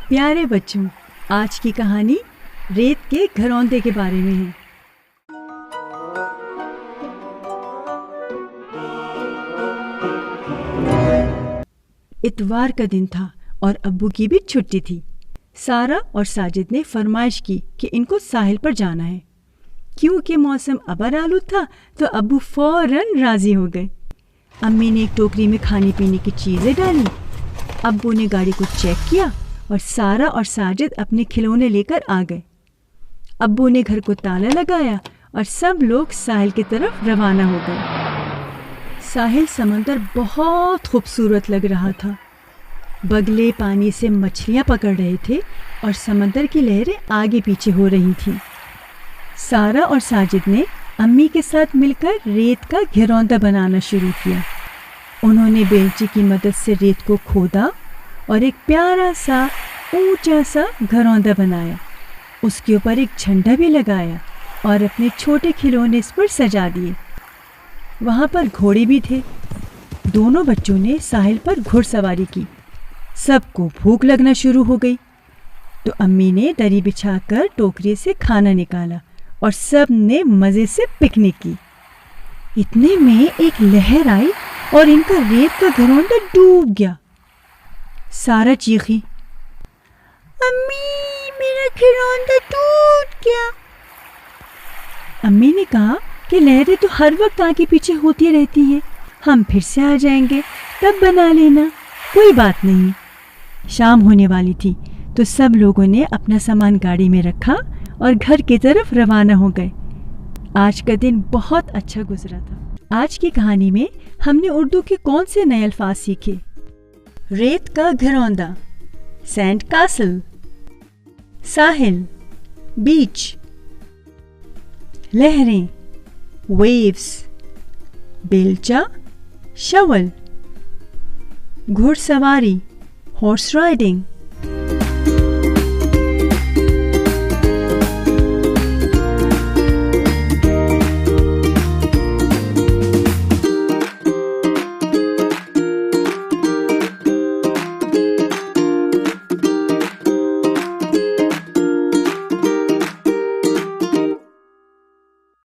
پیارے بچوں، آج کی کہانی ریت کے گھروندے کے بارے میں ہے۔ اتوار کا دن تھا اور ابو کی بھی چھٹی تھی۔ سارا اور ساجد نے فرمائش کی کہ ان کو ساحل پر جانا ہے۔ کیونکہ موسم ابر آلود تھا تو ابو فوراً راضی ہو گئے۔ امی نے ایک ٹوکری میں کھانے پینے کی چیزیں ڈالی، ابو نے گاڑی کو چیک کیا اور سارا اور ساجد اپنے کھلونے لے کر آ گئے۔ ابو نے گھر کو تالا لگایا اور سب لوگ ساحل کی طرف روانہ ہو گئے۔ ساحل سمندر بہت خوبصورت لگ رہا تھا۔ بگلے پانی سے مچھلیاں پکڑ رہے تھے اور سمندر کی لہریں آگے پیچھے ہو رہی تھیں۔ سارا اور ساجد نے امی کے ساتھ مل کر ریت کا گھروندہ بنانا شروع کیا۔ انہوں نے بیلچی کی مدد سے ریت کو کھودا اور ایک پیارا سا اونچا سا گھروندہ بنایا۔ اس کے اوپر ایک جھنڈا بھی لگایا اور اپنے چھوٹے کھلونے اس پر سجا دیے۔ وہاں پر گھوڑے بھی تھے۔ دونوں بچوں نے ساحل پر گھڑ سواری کی۔ سب کو بھوک لگنا شروع ہو گئی تو امی نے دری بچھا کر ٹوکری سے کھانا نکالا اور سب نے مزے سے پکنک کی۔ اتنے میں ایک لہر آئی اور ان کا ریت کا گھروندہ ڈوب گیا۔ سارا چیخی، امی میرا گھروندہ ٹوٹ گیا۔ امی نے کہا کہ لہریں تو ہر وقت آگے پیچھے ہوتی رہتی ہیں، ہم پھر سے آ جائیں گے، تب بنا لینا، کوئی بات نہیں۔ شام ہونے والی تھی تو سب لوگوں نے اپنا سامان گاڑی میں رکھا اور گھر کی طرف روانہ ہو گئے۔ آج کا دن بہت اچھا گزرا تھا۔ آج کی کہانی میں ہم نے اردو کے کون سے نئے الفاظ سیکھے؟ ریت کا گھروندہ، سینڈ کاسل، ساحل، بیچ، لہریں، ویوز، بیلچا، شاول، گھڑ سواری، ہارس رائڈنگ،